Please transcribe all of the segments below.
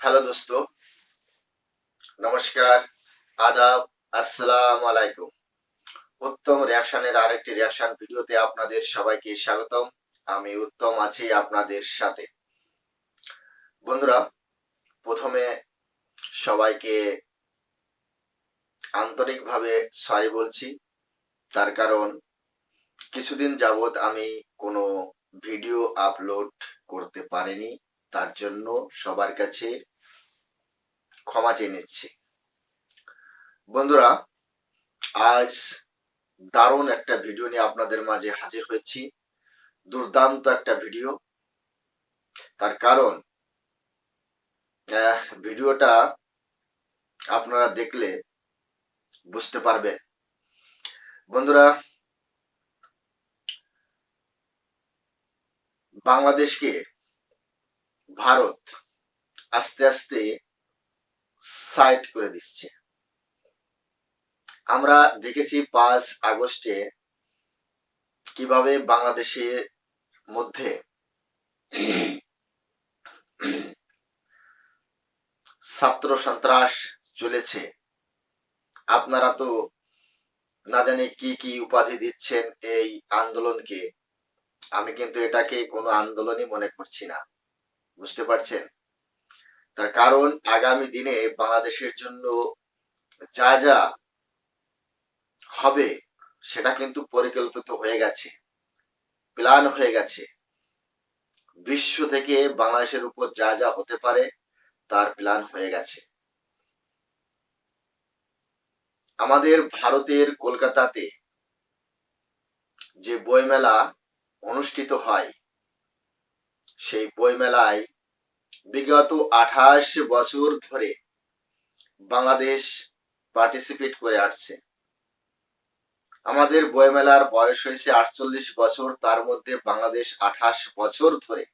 Hello দোস্ত, নমস্কার, আদাব, আসসালামু আলাইকুম। উত্তম রিয়াকশনের আরেকটি রিয়াকশন ভিডিওতে আপনাদের সবাইকে স্বাগতম। আমি উত্তম আছি আপনাদের সাথে। বন্ধুরা, প্রথমে সবাইকে আন্তরিকভাবে সরি বলছি। তার কারণ কিছুদিন যাবৎ আমি কোনো ভিডিও আপলোড করতে পারিনি, তার জন্য সবার কাছে ক্ষমা চেয়ে নিচ্ছি। বন্ধুরা, আজ দারুণ একটা ভিডিও নিয়ে আপনাদের মাঝে হাজির হয়েছি। দুর্দান্ত একটা ভিডিও। তার কারণ ভিডিওটা আপনারা দেখলে বুঝতে পারবেন। বন্ধুরা, বাংলাদেশকে ভারত আস্তে আস্তে সাইড করে দিচ্ছে। আমরা দেখেছি 5 আগস্টে কিভাবে বাংলাদেশের মধ্যে ছাত্র সন্ত্রাস চলেছে। আপনারা তো না জানি কি কি উপাধি দিচ্ছেন এই আন্দোলনকে। আমি কিন্তু এটাকে কোনো আন্দোলনই মনে করছি না, বুঝতে পারছেন? তার কারণ আগামী দিনে বাংলাদেশের জন্য যা যা হবে সেটা কিন্তু পরিকল্পিত হয়ে গেছে, প্ল্যান হয়ে গেছে। বিশ্ব থেকে বাংলাদেশের উপর যা যা হতে পারে তার প্ল্যান হয়ে গেছে। আমাদের ভারতের কলকাতাতে যে বইমেলা অনুষ্ঠিত হয়, সেই বইমেলায় বিগত 28 বছর ধরে বাংলাদেশ পার্টিসিপেট করে আসছে। আমাদের বইমেলার বয়স হয়েছে 48 বছর, তার মধ্যে বাংলাদেশ 28 বছর ধরে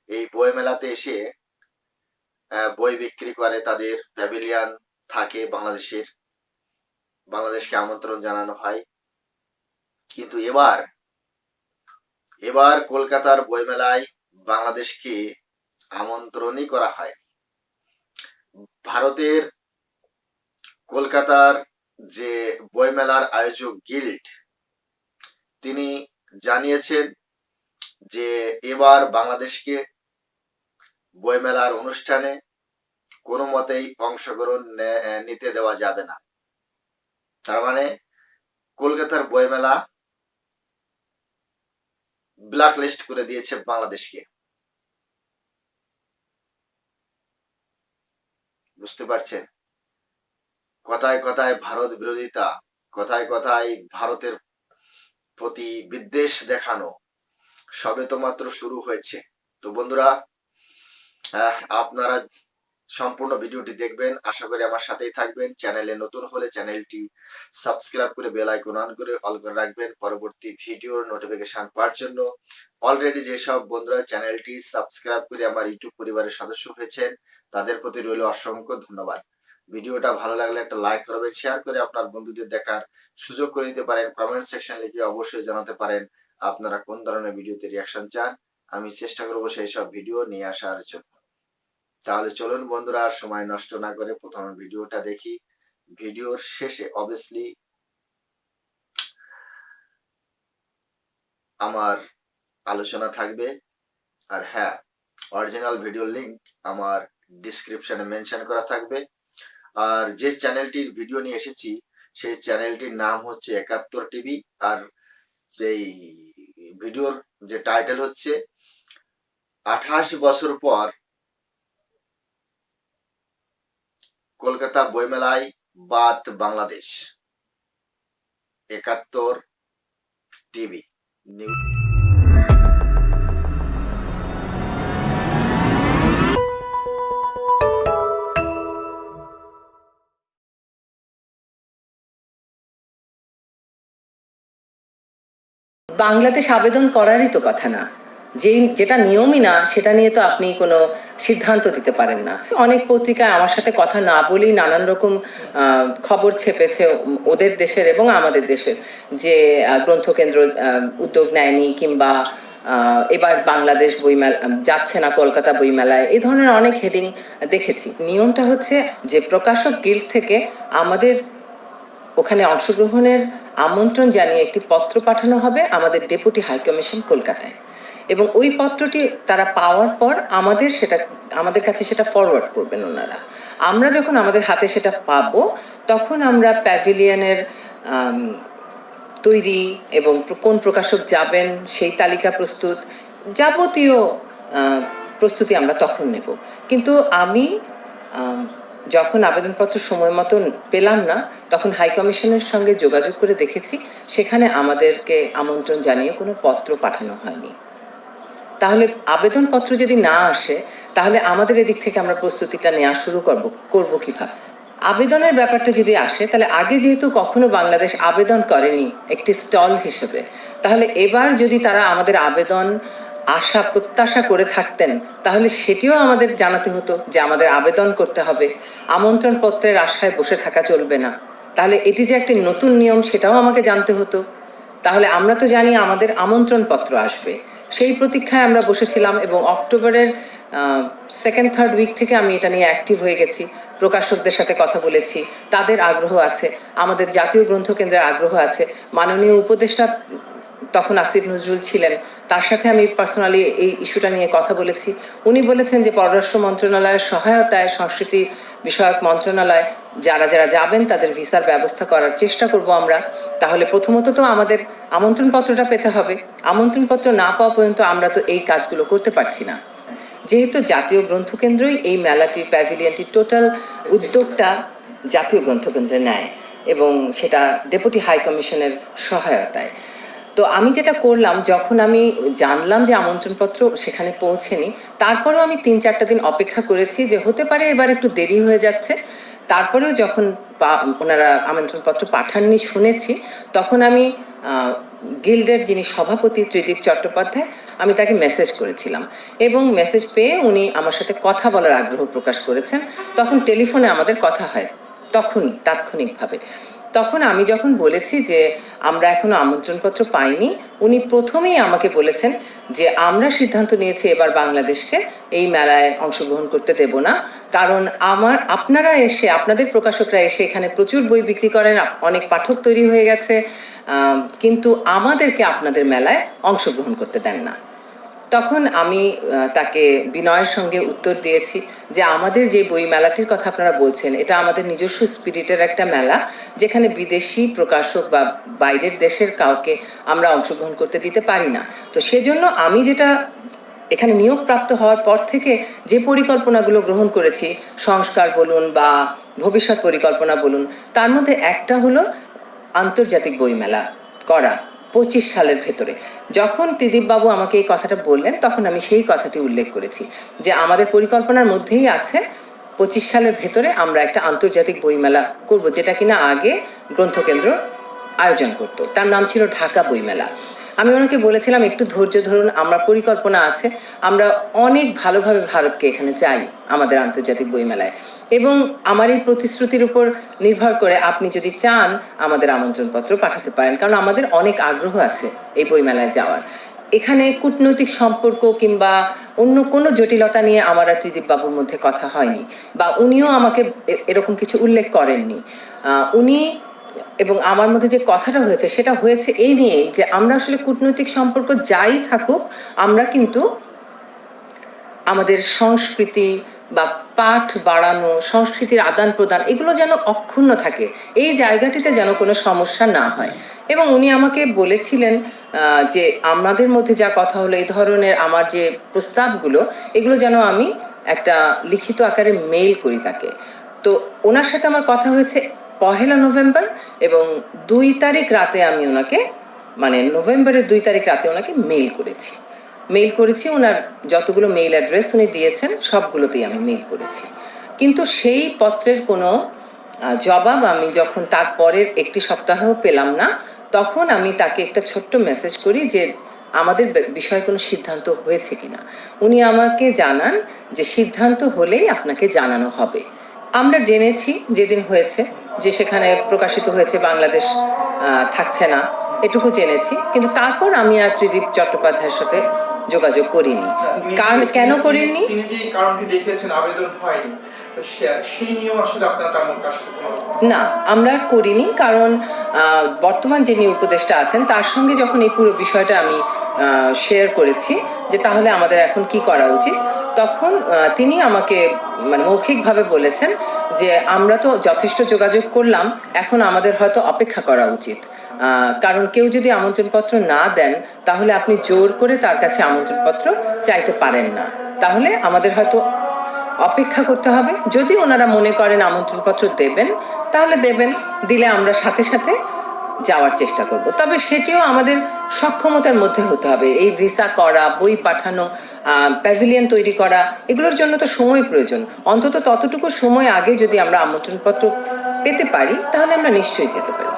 এই বইমেলাতে এসে বই বিক্রি করে। তাদের প্যাভিলিয়ন থাকে বাংলাদেশকে আমন্ত্রণ জানানো হয়। কিন্তু এবার কলকাতার বইমেলায় বাংলাদেশকে আমন্ত্রণই করা হয়। ভারতের কলকাতার যে বইমেলার আয়োজক গিল্ড, তিনি জানিয়েছেন যে এবার বাংলাদেশকে বইমেলার অনুষ্ঠানে কোনো মতেই অংশগ্রহণ নিতে দেওয়া যাবে না। তার মানে কলকাতার বইমেলা ব্ল্যাক লিস্ট করে দিয়েছে বাংলাদেশকে। বুঝতে পারছেন? কথায় কথায় ভারত বিরোধিতা, কথায় কথায় ভারতের প্রতি বিদ্বেষ দেখানো সবে তো মাত্র শুরু হয়েছে। তো বন্ধুরা, আপনারা সম্পূর্ণ ভিডিওটি দেখবেন, আশা করি আমার সাথেই থাকবেন। চ্যানেলে নতুন হলে চ্যানেলটি সাবস্ক্রাইব করে বেল আইকন অন করে অল করে রাখবেন পরবর্তী ভিডিওর নোটিফিকেশন পাওয়ার জন্য। অলরেডি যেসব বন্ধুরা চ্যানেলটি সাবস্ক্রাইব করে আমার ইউটিউব পরিবারের সদস্য হয়েছেন, তাদের প্রতি রইল অসংখ্য ধন্যবাদ। ভিডিওটা ভালো লাগলে একটা লাইক করবেন, শেয়ার করে আপনার বন্ধুদের দেখার সুযোগ করে দিতে পারেন। কমেন্ট সেকশন লিখে অবশ্যই জানাতে পারেন আপনারা কোন ধরনের ভিডিওতে রিয়াকশন চান। আমি চেষ্টা করব সেই সব ভিডিও নিয়ে আসার জন্য। তাহলে চলুন বন্ধুরা, আর সময় নষ্ট না করে প্রথমে ভিডিওটা দেখি। ভিডিওর শেষে অবভিয়াসলি আমার আলোচনা থাকবে। আর হ্যাঁ, অরিজিনাল ভিডিওর লিংক আমার ডিসক্রিপশনে মেনশন করা থাকবে। আর যে চ্যানেলটির ভিডিও নিয়ে এসেছি সেই চ্যানেলটির নাম হচ্ছে 71 টিভি। আর এই ভিডিওর যে টাইটেল হচ্ছে 28 বছর পর কলকাতা বইমেলায় বাদ বাংলাদেশ। 71 TV news. বাংলাদেশ আবেদন করারই তো কথা না, যেটা নিয়মই না সেটা নিয়ে তো আপনি কোনো সিদ্ধান্ত দিতে পারেন না। অনেক পত্রিকায় আমার সাথে কথা না বলেই নানান রকম খবর ছেপেছে ওদের দেশের এবং আমাদের দেশের, যে গ্রন্থকেন্দ্র উদ্যোগ নেয়নি কিংবা এবার বাংলাদেশ বইমেলা যাচ্ছে না কলকাতা বইমেলায়, এই ধরনের অনেক হেডিং দেখেছি। নিয়মটা হচ্ছে যে প্রকাশক গিল্ড থেকে আমাদের ওখানে অংশগ্রহণের আমন্ত্রণ জানিয়ে একটি পত্র পাঠানো হবে আমাদের ডেপুটি হাইকমিশন কলকাতায়, এবং ওই পত্রটি তারা পাওয়ার পর আমাদের কাছে সেটা ফরওয়ার্ড করবেন ওনারা। আমরা যখন আমাদের হাতে সেটা পাবো তখন আমরা প্যাভিলিয়নের তৈরি এবং কোন প্রকাশক যাবেন সেই তালিকা প্রস্তুত, যাবতীয় প্রস্তুতি আমরা তখন নেব। কিন্তু আমি যখন আবেদনপত্র সময় মতন পেলাম না, তখন হাইকমিশনের সঙ্গে যোগাযোগ করে দেখেছি সেখানে আমাদেরকে আমন্ত্রণ জানিয়ে কোনো পত্র পাঠানো হয়নি। তাহলে আবেদনপত্র যদি না আসে তাহলে আমাদের এদিক থেকে আমরা প্রস্তুতিটা নেওয়া শুরু করব কিভাবে? আবেদনের ব্যাপারটা যদি আসে তাহলে আগে যেহেতু কখনো বাংলাদেশ আবেদন করেনি একটি স্টল হিসেবে, তাহলে এবার যদি তারা আমাদের আবেদন আশা প্রত্যাশা করে থাকতেন তাহলে সেটিও আমাদের জানাতে হতো যে আমাদের আবেদন করতে হবে, আমন্ত্রণ পত্রের আশায় বসে থাকা চলবে না। তাহলে এটি যে একটি নতুন নিয়ম সেটাও আমাকে জানতে হতো। তাহলে আমরা তো জানি আমাদের আমন্ত্রণ পত্র আসবে, সেই প্রতীক্ষায় আমরা বসেছিলাম, এবং অক্টোবরের সেকেন্ড থার্ড উইক থেকে আমি এটা নিয়ে অ্যাক্টিভ হয়ে গেছি। প্রকাশকদের সাথে কথা বলেছি, তাদের আগ্রহ আছে, আমাদের জাতীয় গ্রন্থকেন্দ্রের আগ্রহ আছে। মাননীয় উপদেষ্টা তখন আসিফ নজরুল ছিলেন, তার সাথে আমি পার্সোনালি এই ইস্যুটা নিয়ে কথা বলেছি। উনি বলেছেন যে পররাষ্ট্র মন্ত্রণালয়ের সহায়তায় সংস্কৃতি বিষয়ক মন্ত্রণালয় যারা যারা যাবেন তাদের ভিসার ব্যবস্থা করার চেষ্টা করব আমরা। তাহলে প্রথমত তো আমাদের আমন্ত্রণপত্রটা পেতে হবে, আমন্ত্রণপত্র না পাওয়া পর্যন্ত আমরা তো এই কাজগুলো করতে পারছি না। যেহেতু জাতীয় গ্রন্থকেন্দ্রই এই মেলাটির প্যাভিলিয়নটির টোটাল উদ্যোগটা জাতীয় গ্রন্থকেন্দ্রে নেয়, এবং সেটা ডেপুটি হাই কমিশনের সহায়তায়। তো আমি যেটা করলাম, যখন আমি জানলাম যে আমন্ত্রণপত্র সেখানে পৌঁছেনি, তারপরেও আমি 3-4টা দিন অপেক্ষা করেছি যে হতে পারে এবার একটু দেরি হয়ে যাচ্ছে। তারপরেও যখন ওনারা আমন্ত্রণপত্র পাঠাননি শুনেছি, তখন আমি গিল্ডের যিনি সভাপতি ত্রিদীপ চট্টোপাধ্যায়, আমি তাকে মেসেজ করেছিলাম, এবং মেসেজ পেয়ে উনি আমার সাথে কথা বলার আগ্রহ প্রকাশ করেছেন। তখন টেলিফোনে আমাদের কথা হয়, তখনই তাৎক্ষণিকভাবে। তখন আমি যখন বলেছি যে আমরা এখনো আমন্ত্রণপত্র পাইনি, উনি প্রথমেই আমাকে বলেছেন যে আমরা সিদ্ধান্ত নিয়েছি এবার বাংলাদেশকে এই মেলায় অংশগ্রহণ করতে দেব না, কারণ আপনারা এসে, আপনাদের প্রকাশকরা এসে এখানে প্রচুর বই বিক্রি করেন, অনেক পাঠক তৈরি হয়ে গেছে, কিন্তু আমাদেরকে আপনাদের মেলায় অংশগ্রহণ করতে দেন না। তখন আমি তাকে বিনয়ের সঙ্গে উত্তর দিয়েছি যে আমাদের যে বই মেলাটির কথা আপনারা বলছেন এটা আমাদের নিজস্ব স্পিরিটের একটা মেলা, যেখানে বিদেশি প্রকাশক বা বাইরের দেশের কাউকে আমরা অংশগ্রহণ করতে দিতে পারি না। তো সেজন্য আমি যেটা এখানে নিয়োগপ্রাপ্ত হওয়ার পর থেকে যে পরিকল্পনাগুলো গ্রহণ করেছি, সংস্কার বলুন বা ভবিষ্যৎ পরিকল্পনা বলুন, তার মধ্যে একটা হলো আন্তর্জাতিক বইমেলা করা 25 সালের ভেতরে। যখন ত্রিদীপবাবু আমাকে এই কথাটা বললেন তখন আমি সেই কথাটি উল্লেখ করেছি যে আমাদের পরিকল্পনার মধ্যেই আছে 25 সালের ভেতরে আমরা একটা আন্তর্জাতিক বইমেলা করব, যেটা কিনা আগে গ্রন্থকেন্দ্র আয়োজন করত, তার নাম ছিল ঢাকা বইমেলা। আমি ওনাকে বলেছিলাম একটু ধৈর্য ধরুন, আমরা পরিকল্পনা আছে, আমরা অনেক ভালোভাবে ভারতকে এখানে চাই আমাদের আন্তর্জাতিক বইমেলায়, এবং আমার এই প্রতিশ্রুতির উপর নির্ভর করে আপনি যদি চান আমাদের আমন্ত্রণপত্র পাঠাতে পারেন, কারণ আমাদের অনেক আগ্রহ আছে এই বইমেলায় যাওয়ার। এখানে কূটনৈতিক সম্পর্ক কিংবা অন্য কোনো জটিলতা নিয়ে আমার আর ত্রিদীপবাবুর মধ্যে কথা হয়নি, বা উনিও আমাকে এরকম কিছু উল্লেখ করেননি। উনি এবং আমার মধ্যে যে কথাটা হয়েছে সেটা হয়েছে এই নিয়েই যে আমরা আসলে কূটনৈতিক সম্পর্ক যাই থাকুক, আমরা কিন্তু আমাদের সংস্কৃতি বা পাঠ বাড়ানো, সংস্কৃতির আদান প্রদান, এগুলো যেন অক্ষুণ্ণ থাকে, এই জায়গাটিতে যেন কোনো সমস্যা না হয়। এবং উনি আমাকে বলেছিলেন যে আমাদের মধ্যে যা কথা হলো, এই ধরনের আমার যে প্রস্তাবগুলো, এগুলো যেন আমি একটা লিখিত আকারে মেইল করি তাকে। তো ওনার সাথে আমার কথা হয়েছে 1 নভেম্বর, এবং 2 তারিখ রাতে আমি ওনাকে, মানে নভেম্বরের 2 তারিখ রাতে ওনাকে মেইল করেছি। ওনার যতগুলো মেইল অ্যাড্রেস উনি দিয়েছেন সবগুলোতেই আমি মেইল করেছি, কিন্তু সেই পত্রের কোনো জবাব আমি যখন তারপরের একটি সপ্তাহেও পেলাম না, তখন আমি তাকে একটা ছোট্ট মেসেজ করি যে আমাদের বিষয়ে কোনো সিদ্ধান্ত হয়েছে কিনা। উনি আমাকে জানান যে সিদ্ধান্ত হলেই আপনাকে জানানো হবে। আমরা জেনেছি যেদিন হয়েছে যে সেখানে প্রকাশিত হয়েছে বাংলাদেশ থাকছে না, এটুকু জেনেছি, কিন্তু তারপর আমি আর ত্রিদীপ চট্টোপাধ্যায়ের সাথে যোগাযোগ করিনি। কেন করিনি? তিনি যে কারণটি দেখিয়েছেন আবেদন হয়নি, তো সেই নিয়েও আসলে আপনার কার সাথে কোনো না, আমরা আর করিনি, কারণ বর্তমান যিনি উপদেষ্টা আছেন তার সঙ্গে যখন এই পুরো বিষয়টা আমি শেয়ার করেছি যে তাহলে আমাদের এখন কি করা উচিত, তখন তিনি আমাকে মানে মৌখিকভাবে বলেছেন যে আমরা তো যথেষ্ট যোগাযোগ করলাম, এখন আমাদের হয়তো অপেক্ষা করা উচিত। কারণ কেউ যদি আমন্ত্রণপত্র না দেন তাহলে আপনি জোর করে তার কাছে আমন্ত্রণপত্র চাইতে পারেন না, তাহলে আমাদের হয়তো অপেক্ষা করতে হবে। যদি ওনারা মনে করেন আমন্ত্রণপত্র দেবেন তাহলে দেবেন, দিলে আমরা সাথে সাথে যাওয়ার চেষ্টা করব। তবে সেটিও আমাদের সক্ষমতার মধ্যে হতে হবে। এই ভিসা করা, বই পাঠানো, প্যাভিলিয়ন তৈরি করা, এগুলোর জন্য তো সময় প্রয়োজন। অন্তত ততটুকু সময় আগে যদি আমরা আমন্ত্রণপত্র পেতে পারি তাহলে আমরা নিশ্চয়ই যেতে পারি।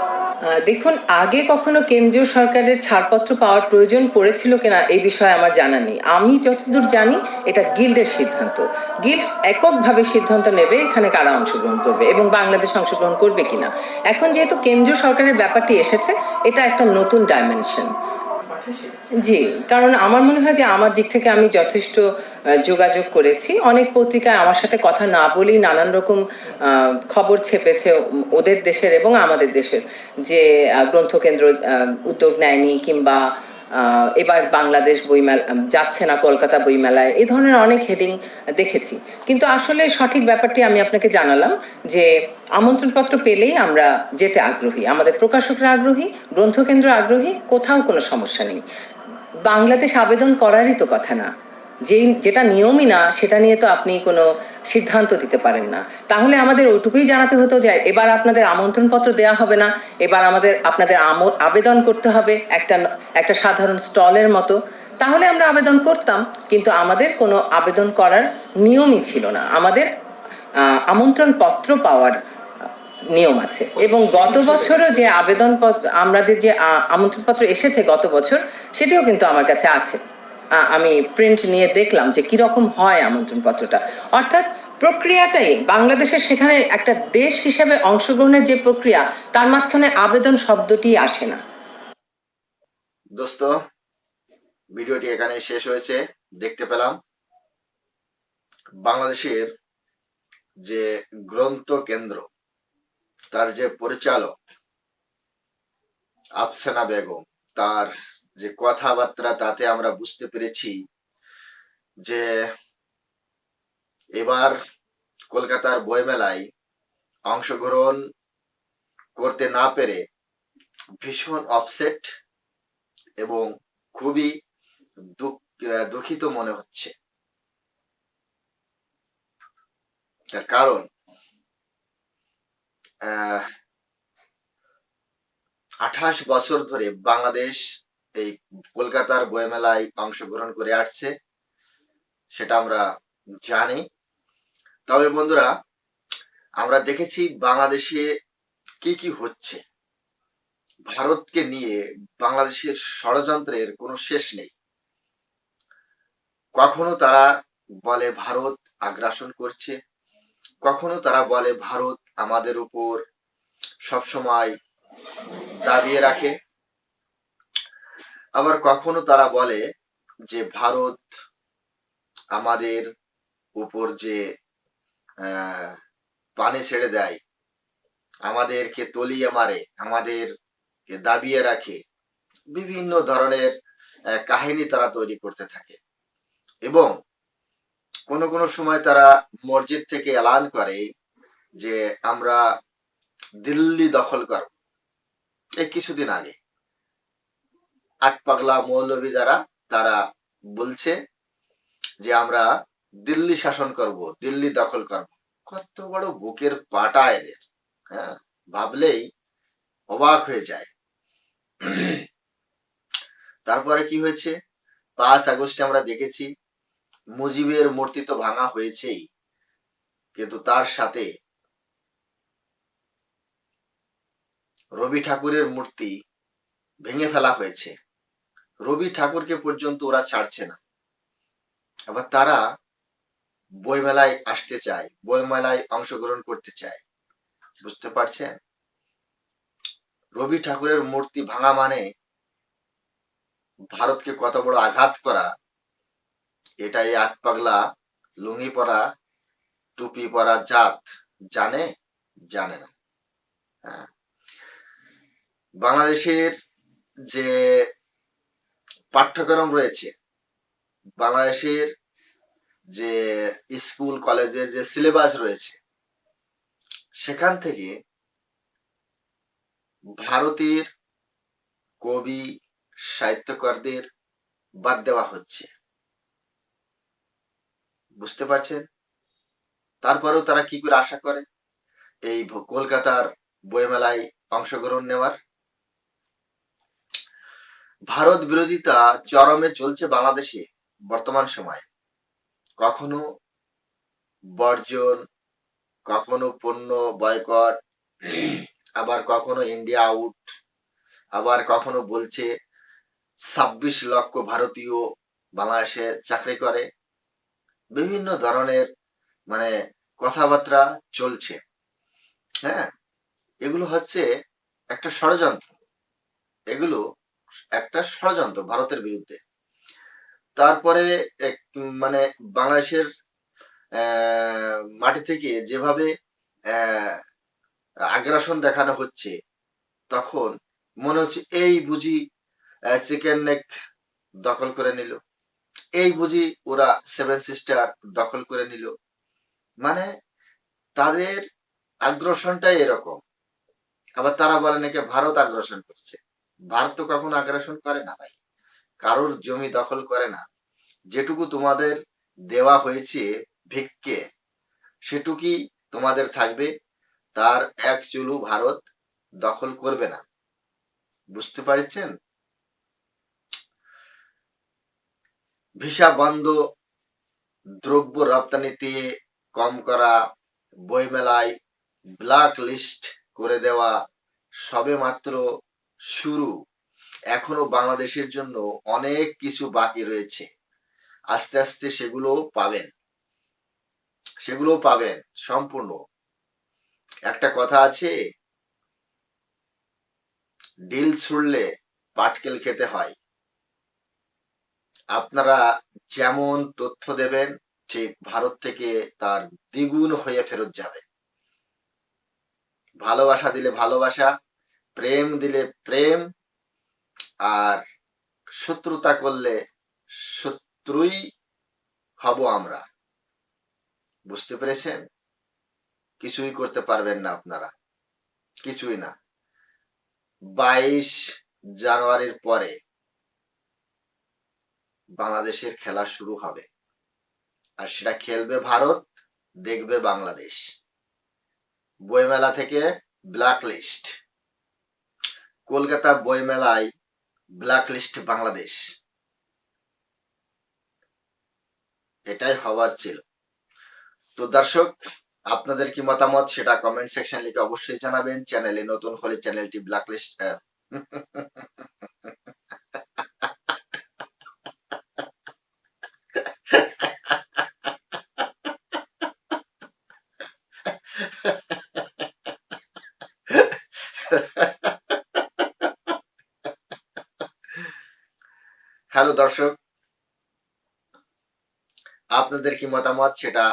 দেখুন, আগে কখনো কেন্দ্রীয় সরকারের ছাড়পত্র পাওয়ার প্রয়োজন পড়েছিল কিনা এই বিষয়ে আমার জানা নেই। আমি যতদূর জানি এটা গিল্ডের সিদ্ধান্ত। গিল্ড এককভাবে সিদ্ধান্ত নেবে এখানে কারা অংশগ্রহণ করবে এবং বাংলাদেশ অংশগ্রহণ করবে কিনা। এখন যেহেতু কেন্দ্রীয় সরকারের ব্যাপারটি এসেছে, এটা একটা নতুন ডাইমেনশন। জি, কারণ আমার মনে হয় যে আমার দিক থেকে আমি যথেষ্ট যোগাযোগ করেছি। অনেক পত্রিকায় আমার সাথে কথা না বলেই নানান রকম খবর ছেপেছে ওদের দেশের এবং আমাদের দেশের, যে গ্রন্থকেন্দ্র উদ্যোগ নেয়নি, কিংবা এবার বাংলাদেশ বইমেলা যাচ্ছে না কলকাতা বইমেলায়, এই ধরনের অনেক হেডিং দেখেছি। কিন্তু আসলে সঠিক ব্যাপারটি আমি আপনাকে জানালাম যে আমন্ত্রণপত্র পেলেই আমরা যেতে আগ্রহী, আমাদের প্রকাশকরা আগ্রহী, গ্রন্থকেন্দ্র আগ্রহী, কোথাও কোনো সমস্যা নেই। বাংলাদেশ আবেদন করারই তো কথা না, যেটা নিয়মই না সেটা নিয়ে তো আপনি কোনো সিদ্ধান্ত দিতে পারেন না। তাহলে আমাদের ওইটুকুই জানাতে হতো যে এবার আপনাদের আমন্ত্রণপত্র দেওয়া হবে না, এবার আপনাদের আবেদন করতে হবে একটা সাধারণ স্টলের মতো, তাহলে আমরা আবেদন করতাম। কিন্তু আমাদের কোনো আবেদন করার নিয়মই ছিল না। আমাদের আমন্ত্রণপত্র পাওয়ার নিয়ম আছে, এবং গত বছরও যে আবেদনপত্র আমাদের যে আমন্ত্রণপত্র এসেছে গত বছর, সেটিও কিন্তু আমার কাছে আছে। আমি প্রিন্ট নিয়ে দেখলাম যে কিরকম হয় আমন্ত্রণপত্রটা। অর্থাৎ প্রক্রিয়াটাই বাংলাদেশের সেখানে একটা দেশ হিসেবে অংশগ্রহণের যে প্রক্রিয়া, তার মাঝখানে আবেদন শব্দটি আসে না। দোস্ত, ভিডিওটি এখানে শেষ হয়েছে। দেখতে পেলাম বাংলাদেশের যে গ্রন্থ কেন্দ্র, তার যে পরিচালক আফসানা বেগম, তার যে কথাবার্তা, তাতে আমরা বুঝতে পেরেছি যে এবার কলকাতার বইমেলায় অংশগ্রহণ করতে না পেরে ভীষণ অপসেট এবং খুবই দুঃখিত মনে হচ্ছে। তার কারণ 28 বছর ধরে বাংলাদেশ এই কলকাতার বইমেলায় অংশগ্রহণ করে আসছে, সেটা আমরা জানি। তবে বন্ধুরা, আমরা দেখেছি বাংলাদেশে কি কি হচ্ছে। ভারতকে নিয়ে বাংলাদেশের ষড়যন্ত্রের কোনো শেষ নেই। কখনো তারা বলে ভারত আগ্রাসন করছে, কখনো তারা বলে ভারত আমাদের উপর সবসময় দাবিয়ে রাখে, আবার কখনো তারা বলে যে ভারত আমাদের উপর যে পানি ছেড়ে দেয়, আমাদেরকে তলিয়ে মারে, আমাদেরকে দাবিয়ে রাখে, বিভিন্ন ধরনের কাহিনী তারা তৈরি করতে থাকে। এবং কোন কোন সময় তারা মসজিদ থেকে এলান করে যে আমরা দিল্লি দখল করব। এই কিছুদিন আগে আট পাগলা মৌলবী যারা, তারা বলছে যে আমরা দিল্লি শাসন করব, দিল্লি দখল করব। কত বড় বুকের পাটা এদের! হ্যাঁ, ভাবলেই অবাক হয়ে যায়। তারপরে কি হয়েছে? 5 আগস্টে আমরা দেখেছি মুজিবের মূর্তি তো ভাঙা হয়েছেই, কিন্তু তার সাথে রবি ঠাকুরের মূর্তি ভেঙে ফেলা হয়েছে। রবি ঠাকুরকে পর্যন্ত ওরা ছাড়ছে না। আবার তারা বইমেলায় আসতে চায়, বইমেলায় অংশগ্রহণ করতে চায়। বুঝতে পারছেন? রবি ঠাকুরের মূর্তি ভাঙা মানে ভারতকে কত বড় আঘাত করা, এটা এই আট পাগলা লুঙ্গি পরা টুপি পরা জাত জানে? জানে না। হ্যাঁ, বাংলাদেশের যে পাঠ্যক্রম রয়েছে, বাংলাদেশের যে স্কুল কলেজের যে সিলেবাস রয়েছে, সেখান থেকে ভারতের কবি সাহিত্যকারদের বাদ দেওয়া হচ্ছে। বুঝতে পারছেন? তারপরেও তারা কি করে আশা করে এই কলকাতার বইমেলায় অংশগ্রহণ নেওয়ার? ভারত বিরোধিতা চরমে চলছে বাংলাদেশে বর্তমান সময়ে। কখনো বর্জন, কখনো পণ্য বয়কট, আবার কখনো ইন্ডিয়া আউট, আবার কখনো বলছে 26 লক্ষ ভারতীয় বাংলাদেশে চাকরি করে। বিভিন্ন ধরনের মানে কথাবার্তা চলছে। হ্যাঁ, এগুলো হচ্ছে একটা ষড়যন্ত্র। এগুলো একটা ষড়যন্ত্র ভারতের বিরুদ্ধে। তারপরে মানে বাংলাদেশের মাটি থেকে যেভাবে আগ্রাসন দেখানো হচ্ছে, তখন মনে হচ্ছে এই বুঝি চিকেন নেক দখল করে নিল, এই বুঝি ওরা 7 সিস্টার দখল করে নিল। মানে তাদের আগ্রাসনটাই এরকম। আবার তারা বলে নাকি ভারত আগ্রাসন করছে। ভারত তো কখনো আগ্রাসন করে না ভাই, কারোর জমি দখল করে না। যেটুকু তোমাদের দেওয়া হয়েছে ভিক্ষে, সেটুকুই তোমাদের থাকবে, তার এক চুলু ভারত দখল করবে না। বুঝতে পারছেন? ভিসা বন্ধ, দ্রব্য রপ্তানিতে কম করা, বইমেলায় ব্ল্যাক লিস্ট করে দেওয়া সবে মাত্র শুরু। এখনো বাংলাদেশের জন্য অনেক কিছু বাকি রয়েছে। আস্তে আস্তে সেগুলো পাবেন, সেগুলো পাবেন সম্পূর্ণ। একটা কথা আছে, ডিল ছুড়লে পাটকেল খেতে হয়। আপনারা যেমন তথ্য দেবেন, ঠিক ভারত থেকে তার দ্বিগুণ হয়ে ফেরত যাবে। ভালোবাসা দিলে ভালোবাসা, প্রেম দিলে প্রেম, আর শত্রুতা করলে শত্রুই হব আমরা। বুঝতে পেরেছেন? কিছুই করতে পারবেন না আপনারা, কিছুই না। 22 জানুয়ারির পরে বাংলাদেশের খেলা শুরু হবে, আর সেটা খেলবে ভারত, দেখবে বাংলাদেশ। বইমেলা থেকে ব্ল্যাক লিস্ট, কলকাতা বইমেলায় ব্ল্যাক লিস্ট বাংলাদেশ, এটাই হওয়ার ছিল। তো দর্শক, আপনাদের কি মতামত সেটা কমেন্ট সেকশন লিখে অবশ্যই জানাবেন। চ্যানেলে নতুন হলে চ্যানেলটি ব্ল্যাক লিস্ট হ্যালো দর্শক, আপনাদের কি মতামত সেটা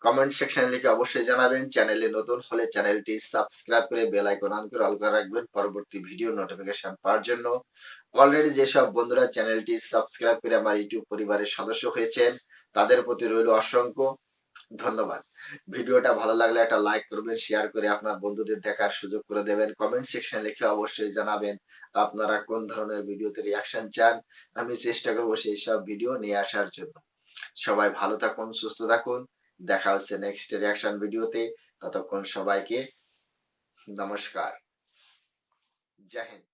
কমেন্ট সেকশনে লিখে অবশ্যই জানাবেন। চ্যানেলে নতুন হলে চ্যানেলটি সাবস্ক্রাইব করে বেল আইকন অন করে অল করে রাখবেন পরবর্তী ভিডিও নোটিফিকেশন পাওয়ার জন্য। অলরেডি যেসব বন্ধুরা চ্যানেলটি সাবস্ক্রাইব করে আমার ইউটিউব পরিবারের সদস্য হয়েছেন, তাদের প্রতি রইল অসংখ্য ধন্যবাদ। ভিডিওটা ভালো লাগলে একটা লাইক করবেন, শেয়ার করে আপনার বন্ধুদের দেখার সুযোগ করে দেবেন। কমেন্ট সেকশনে লিখে অবশ্যই জানাবেন আপনারা কোন ধরনের ভিডিওতে রিয়াকশন চান। আমি চেষ্টা করবো সেই সব ভিডিও নিয়ে আসার জন্য। সবাই ভালো থাকুন, সুস্থ থাকুন। দেখা হচ্ছে নেক্সট রিয়াকশন ভিডিওতে। ততক্ষণ সবাইকে নমস্কার। জয় হিন্দ।